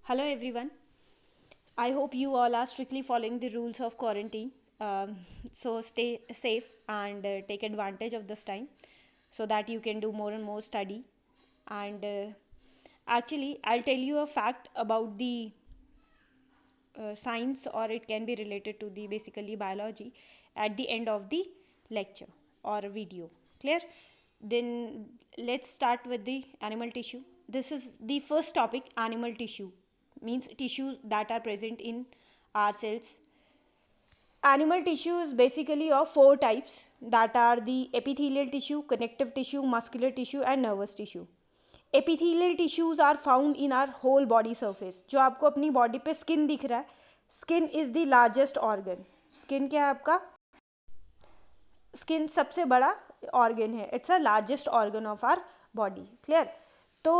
Hello everyone. I hope you all are strictly following the rules of quarantine. So stay safe and take advantage of this time so that you can do more and more study. And actually, I'll tell you a fact about the science, or it can be related to the basically biology at the end of the lecture or video. Clear? Then let's start with the animal tissue. This is the first topic. Animal tissue means tissues that are present in our cells. Animal tissue is basically of four types, that are the epithelial tissue, connective tissue, muscular tissue and nervous tissue. Epithelial tissues are found in our whole body surface. जो आपको अपनी body पे skin दिख रहा है, skin is the largest organ. Skin क्या है आपका? स्किन सबसे बड़ा ऑर्गन है. It's a largest organ of our body. Clear? तो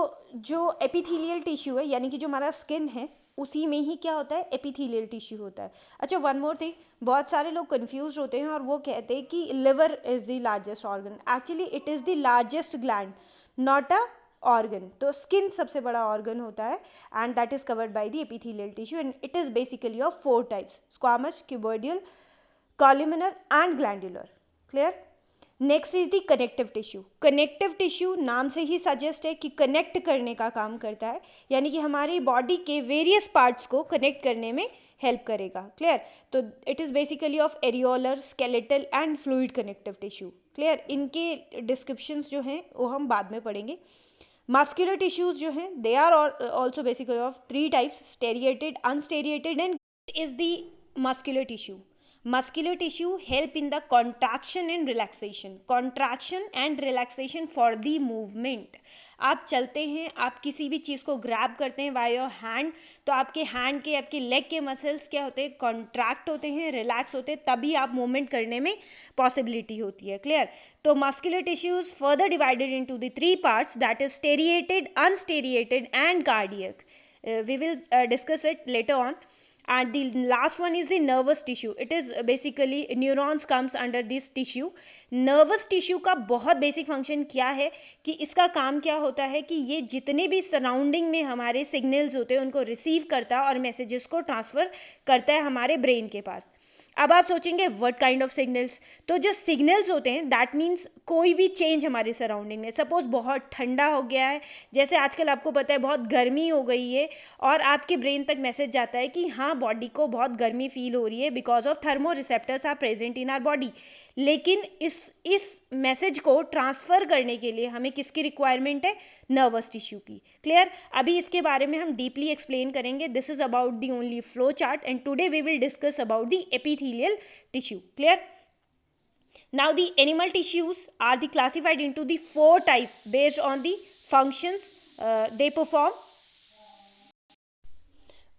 जो एपिथेलियल टिश्यू है, यानी कि जो हमारा स्किन है, उसी में ही क्या होता है? एपिथेलियल टिश्यू होता है. अच्छा, वन मोर थिंग, बहुत सारे लोग कंफ्यूज होते हैं और वो कहते हैं कि liver is the largest organ. Actually it is the largest gland, not a organ. तो स्किन सबसे बड़ा ऑर्गन होता है and that is covered by the epithelial tissue and it is basically of four types: squamous, cuboidal, columnar and glandular. Clear? Next is the connective tissue. Connective tissue नाम से ही suggest है कि connect करने का काम करता है, यानी कि हमारी बॉडी के वेरियस पार्ट्स को कनेक्ट करने में हेल्प करेगा. क्लियर? तो it is basically of areolar, skeletal and fluid connective tissue. Clear? इनके डिस्क्रिप्शंस जो हैं वो हम बाद में पढ़ेंगे. मस्कुलर टिश्यूज जो हैं, they are also basically of three types: striated, unstriated and is the muscular tissue. Muscular tissue help in the contraction and relaxation. Contraction and relaxation for the movement. आप चलते हैं, आप किसी भी चीज़ को ग्रैब करते हैं बाय योर हैंड, तो आपके हैंड के, आपके लेग के मसल्स क्या होते हैं? कॉन्ट्रैक्ट होते हैं, रिलैक्स होते हैं, तभी आप मूवमेंट करने में पॉसिबिलिटी होती है. क्लियर? तो muscular tissues further divided into the three parts, that is striated, unstriated and cardiac. We will discuss it later on. And the last one is the nervous tissue. It is basically neurons comes under this tissue. nervous tissue का बहुत basic function क्या है कि इसका काम क्या होता है कि ये जितने भी सराउंडिंग में हमारे सिग्नल्स होते हैं उनको रिसीव करता है और मैसेजेस को ट्रांसफ़र करता है हमारे ब्रेन के पास. अब आप सोचेंगे व्हाट काइंड ऑफ सिग्नल्स? तो जो सिग्नल्स होते हैं दैट मीन्स कोई भी चेंज हमारे सराउंडिंग में. सपोज बहुत ठंडा हो गया है, जैसे आजकल आपको पता है बहुत गर्मी हो गई है, और आपके ब्रेन तक मैसेज जाता है कि हाँ, बॉडी को बहुत गर्मी फील हो रही है because of thermo receptors are present in our body. लेकिन इस मैसेज को ट्रांसफ़र करने के लिए हमें किसकी रिक्वायरमेंट है? नर्वस टिश्यू की. क्लियर? अभी इसके बारे में हम डीपली एक्सप्लेन करेंगे. This is about the only flow chart and today we will discuss about the epithelial tissue. Clear? Now the animal tissues are the classified into the four types based on the functions they perform.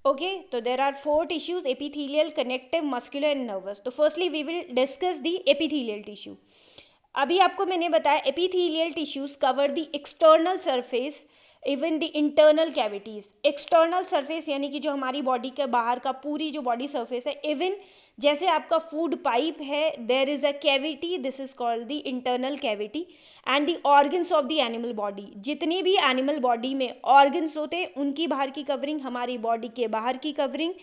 Okay, so there are four tissues: epithelial, connective, muscular and nervous. So firstly we will discuss the epithelial tissue. अभी आपको मैंने बताया epithelial tissues cover the external surface even the internal cavities. External surface यानी कि जो हमारी body के बाहर का पूरी जो बॉडी सरफेस है, इवन जैसे आपका फूड पाइप है, there is a cavity, this is called the internal cavity. And the organs of the animal body, जितनी भी एनिमल बॉडी में ऑर्गन्स होते हैं उनकी बाहर की कवरिंग, हमारी बॉडी के बाहर की कवरिंग,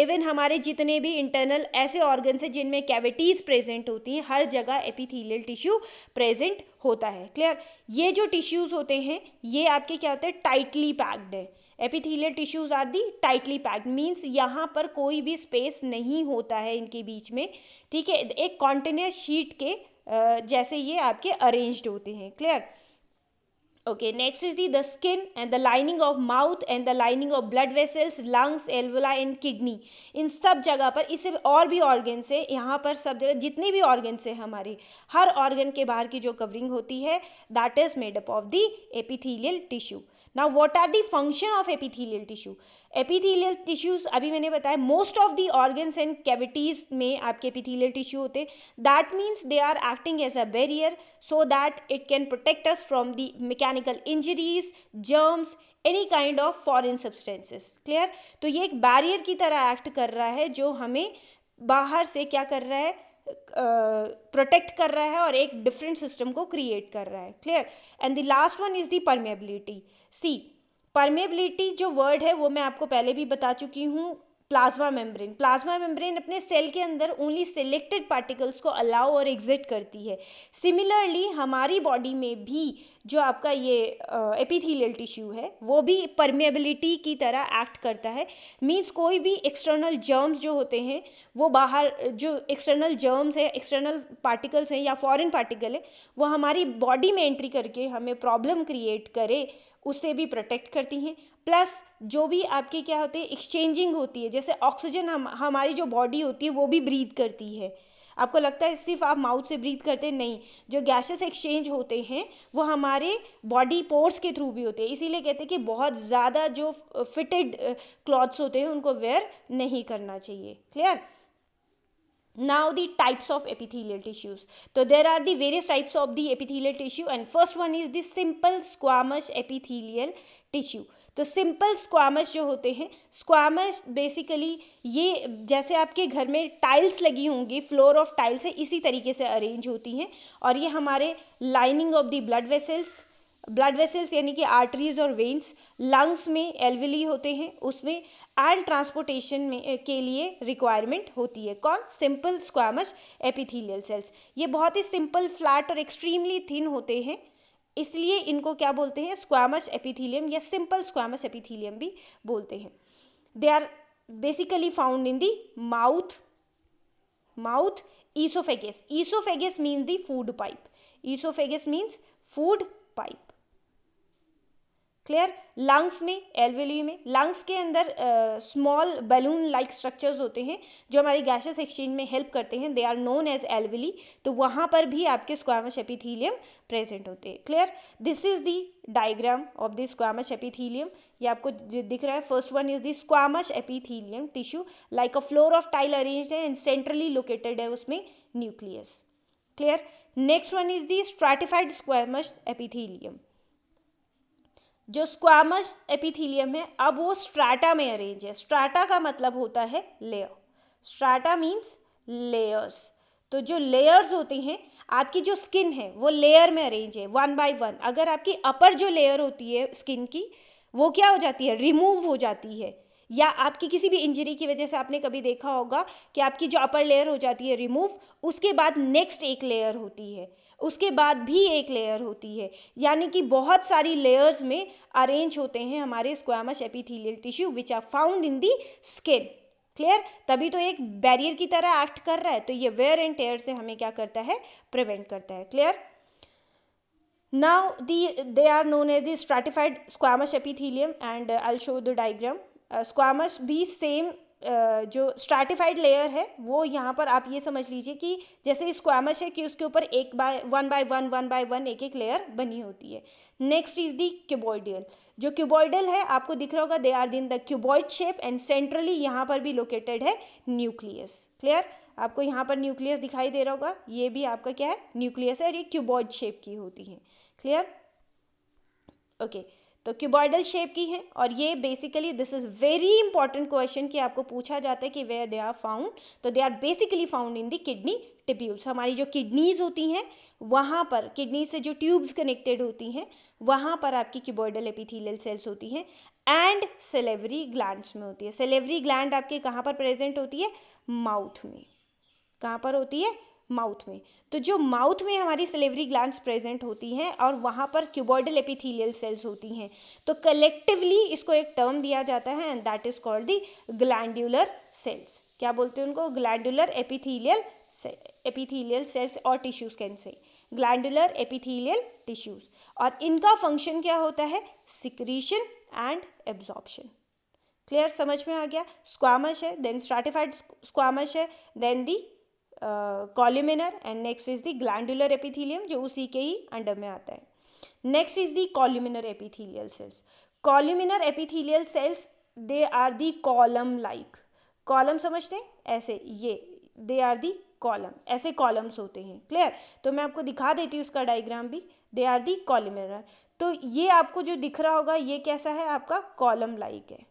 इवन हमारे जितने भी इंटरनल ऐसे ऑर्गन्स हैं जिनमें कैविटीज़ प्रेजेंट होती हैं, हर जगह एपिथेलियल टिश्यू प्रेजेंट होता है. क्लियर? ये जो टिश्यूज होते हैं ये आपके क्या होते हैं? टाइटली पैक्ड है. Epithelial tissues are the tightly packed, means यहाँ पर कोई भी स्पेस नहीं होता है इनके बीच में. ठीक है? एक कॉन्टिन्यूस शीट के जैसे ये आपके अरेंज्ड होते हैं. Clear? Okay, next is the skin and the lining of mouth and the lining of blood vessels, lungs, alveoli and kidney. इन सब जगह पर, इससे और भी ऑर्गन्स है यहाँ पर, सब जगह जितने भी ऑर्गन्स है हमारे, हर ऑर्गन के बाहर की जो कवरिंग होती है that is made up of the epithelial tissue. Now what are the function of epithelial tissue? Epithelial tissues अभी मैंने बताया most of the organs and cavities में आपके एपिथेलियल टिश्यू होते हैं. That means they are acting as a barrier so that it can protect us from the mechanical injuries, germs, any kind of foreign substances. Clear? तो ये एक barrier की तरह act कर रहा है जो हमें बाहर से क्या कर रहा है? प्रोटेक्ट कर रहा है और एक डिफरेंट सिस्टम को क्रिएट कर रहा है. Clear? And the last one is the permeability. See, permeability जो वर्ड है वो मैं आपको पहले भी बता चुकी हूँ। प्लाज्मा मेम्ब्रेन अपने सेल के अंदर ओनली सिलेक्टेड पार्टिकल्स को अलाउ और एग्जिट करती है। सिमिलरली हमारी बॉडी में भी जो आपका ये एपिथेलियल टिश्यू है वो भी परमेबिलिटी की तरह एक्ट करता है। मींस कोई भी एक्सटर्नल जर्म्स जो होते हैं वो बाहर, जो एक्सटर्नल जर्म्स है, एक्सटर्नल पार्टिकल्स हैं या फॉरेन पार्टिकल है, वो हमारी बॉडी में एंट्री करके हमें प्रॉब्लम क्रिएट करे उससे भी प्रोटेक्ट करती हैं। प्लस जो भी आपके क्या होते हैं, एक्सचेंजिंग होती है, जैसे ऑक्सीजन हमारी जो बॉडी होती है वो भी ब्रीथ करती है। आपको लगता है सिर्फ आप माउथ से ब्रीथ करते हैं, नहीं, जो गैसेस एक्सचेंज होते हैं वो हमारे बॉडी पोर्स के थ्रू भी होते हैं। इसीलिए कहते हैं कि बहुत ज़्यादा जो फिटेड क्लॉथ्स होते हैं उनको वेयर नहीं करना चाहिए। Clear? Now the types of epithelial tissues. So there are the various types of the epithelial tissue, and first one is the simple squamous epithelial tissue. तो सिंपल स्क्वामस जो होते हैं, स्क्वामस बेसिकली ये जैसे आपके घर में टाइल्स लगी होंगी, फ्लोर ऑफ टाइल्स है, इसी तरीके से अरेंज होती हैं। और ये हमारे lining of the blood vessels यानी कि आर्टरीज और वेन्स, लंग्स में एल्वेली होते हैं, उसमें एंड ट्रांसपोर्टेशन में के लिए रिक्वायरमेंट होती है। कौन? Simple squamous epithelial cells. ये बहुत ही सिंपल, फ्लैट और एक्सट्रीमली थिन होते हैं, इसलिए इनको क्या बोलते हैं? स्क्वामस एपिथेलियम या सिंपल स्क्वामस एपिथेलियम भी बोलते हैं। They are basically found in the mouth, oesophagus means the food pipe, oesophagus means food pipe. Clear? Lungs में, एल्वेली में, लंग्स के अंदर स्मॉल बैलून लाइक स्ट्रक्चर्स होते हैं जो हमारी गैसेस एक्सचेंज में हेल्प करते हैं, they are known as alveoli. तो वहाँ पर भी आपके स्क्वामस एपिथेलियम प्रेजेंट होते हैं। Clear? This is the diagram of the squamous epithelium. ये आपको दिख रहा है। First one is the squamous epithelium tissue, like a floor of tile arranged है एंड सेंट्रली लोकेटेड है उसमें nucleus. Clear? Next one is the stratified squamous epithelium. जो squamous epithelium है अब वो स्ट्राटा में अरेंज है। स्ट्राटा का मतलब होता है लेयर, स्ट्राटा मीन्स लेयर्स। तो जो लेयर्स होती हैं, आपकी जो स्किन है वो लेयर में अरेंज है, वन बाय वन। अगर आपकी अपर जो लेयर होती है स्किन की वो क्या हो जाती है? रिमूव हो जाती है, या आपकी किसी भी इंजरी की वजह से आपने कभी देखा होगा कि आपकी जो अपर लेयर हो जाती है रिमूव, उसके बाद नेक्स्ट एक लेयर होती है, उसके बाद भी एक लेयर होती है, यानी कि बहुत सारी लेयर्स में अरेंज होते हैं हमारे squamous epithelial tissue which are found in the skin. Clear? तभी तो एक बैरियर की तरह एक्ट कर रहा है। तो ये वेयर एंड टेयर से हमें क्या करता है? प्रिवेंट करता है। Clear? Now they are known as the stratified squamous epithelium and I'll show the diagram. Squamous भी सेम जो स्ट्रैटिफाइड लेयर है वो यहाँ पर आप ये समझ लीजिए कि जैसे स्क्वामस है कि उसके ऊपर वन बाय वन एक एक लेयर बनी होती है। Next is the cuboidal. जो क्यूबॉइडल है आपको दिख रहा होगा, they are in the cuboid shape and centrally यहाँ पर भी लोकेटेड है न्यूक्लियस। क्लियर? आपको यहाँ पर न्यूक्लियस दिखाई दे रहा होगा, ये भी आपका क्या है? न्यूक्लियस है और ये क्यूबॉइड शेप की होती है। क्लियर? ओके, तो क्यूबॉइडल शेप की है और ये basically this is very important question कि आपको पूछा जाता है कि वेयर दे आर फाउंड। तो they are basically found in the kidney tubules. हमारी जो किडनीज होती हैं वहाँ पर, किडनी से जो ट्यूब्स कनेक्टेड होती हैं वहाँ पर आपकी क्यूबॉइडल एपिथेलियल सेल्स होती हैं एंड सेलेवरी ग्लैंड्स में होती है। सेलेवरी ग्लैंड आपके कहाँ पर प्रेजेंट होती है? माउथ में। कहाँ पर होती है? माउथ में। तो जो माउथ में हमारी सेलेवरी ग्लैंड्स प्रेजेंट होती हैं और वहाँ पर क्यूबॉइडल एपिथेलियल सेल्स होती हैं, तो कलेक्टिवली इसको एक टर्म दिया जाता है and that is called the glandular cells. क्या बोलते हैं उनको? ग्लैंड्यूलर एपिथेलियल सेल्स और tissues can say glandular epithelial tissues. और इनका फंक्शन क्या होता है? Secretion and absorption. क्लियर? समझ में आ गया? स्क्वामस है, देन स्ट्रैटिफाइड स्क्वामस है, then the columnar and next is the glandular epithelium जो उसी के ही अंडर में आता है। Next is the columnar epithelial cells. Columnar epithelial sales they are the column like. Column समझते हैं? ऐसे ये दे आर दी कॉलम, ऐसे कॉलम्स होते हैं। क्लियर? तो मैं आपको दिखा देती हूँ इसका डायग्राम भी। They are the columnar. तो ये आपको जो दिख रहा होगा ये कैसा है? आपका कॉलम लाइक है।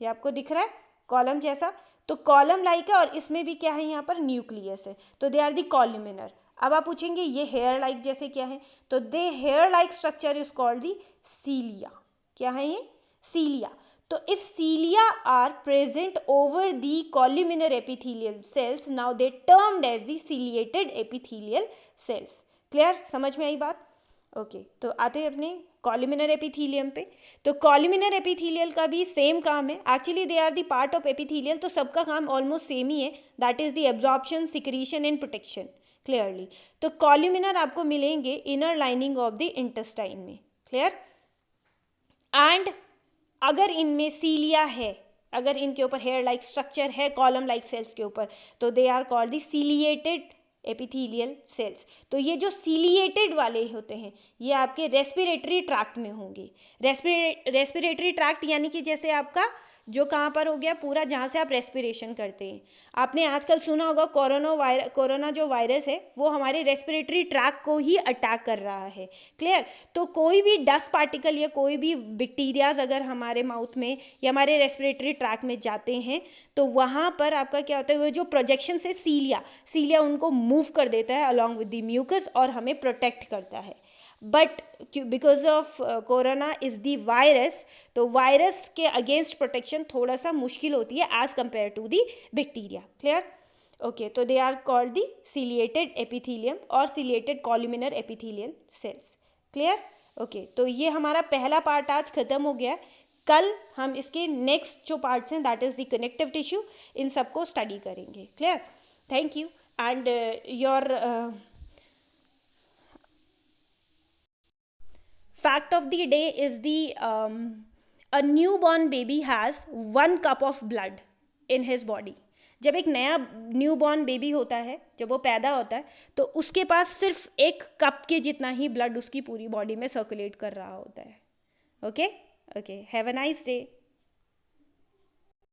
ये आपको दिख रहा है कॉलम जैसा? तो कॉलम लाइक है और इसमें भी क्या है? यहाँ पर न्यूक्लियस है। तो दे आर दी कॉल्यूमिनर। अब आप पूछेंगे ये हेयर लाइक जैसे क्या है? तो they hair like structure is called the cilia. क्या है ये? सीलिया। तो if cilia are present over the columnar epithelial cells, now they termed as the ciliated epithelial cells. Clear? समझ में आई बात? ओके तो आते हैं अपने कॉल्यूमिनर एपिथीलियम पे। तो कॉल्यूमिनर एपिथीलियल का भी सेम काम है, actually they are the part of epithelial, तो सबका काम ऑलमोस्ट सेम ही है, that is the absorption, secretion and protection. Clearly, तो कॉल्यूमिनर आपको मिलेंगे inner lining of the intestine में। क्लियर? एंड अगर इनमें सीलिया है, अगर इनके ऊपर हेयर लाइक स्ट्रक्चर है कॉलम लाइक सेल्स के ऊपर, तो they are called the ciliated epithelial cells. तो ये जो सीलिएटेड वाले होते हैं ये आपके रेस्पिरेटरी ट्रैक्ट में होंगे। रेस्पिरेटरी ट्रैक्ट यानी कि जैसे आपका जो कहाँ पर हो गया, पूरा जहाँ से आप रेस्पिरेशन करते हैं। आपने आजकल सुना होगा कोरोना जो वायरस है वो हमारे रेस्पिरेटरी ट्रैक्ट को ही अटैक कर रहा है। क्लियर? तो कोई भी डस्ट पार्टिकल या कोई भी बैक्टीरियाज अगर हमारे माउथ में या हमारे रेस्पिरेटरी ट्रैक्ट में जाते हैं तो वहाँ पर आपका क्या होता है, वो जो प्रोजेक्शन से सीलिया उनको मूव कर देता है अलॉन्ग विद द म्यूकस और हमें प्रोटेक्ट करता है। But because of corona is the virus, तो वायरस के अगेंस्ट प्रोटेक्शन थोड़ा सा मुश्किल होती है as compared to the bacteria. Clear? Okay, तो they are called the ciliated epithelium और ciliated columnar epithelial cells. Clear? Okay, तो ये हमारा पहला पार्ट आज खत्म हो गया। कल हम इसके नेक्स्ट जो पार्ट्स हैं that is the connective tissue, इन सबको स्टडी करेंगे। Clear? Thank you. And your fact of the day is a newborn baby has 1 cup of blood in his body. जब एक नया न्यूबॉर्न बेबी होता है, जब वो पैदा होता है तो उसके पास सिर्फ 1 कप के जितना ही ब्लड उसकी पूरी बॉडी में सर्कुलेट कर रहा होता है। Okay, have a nice day.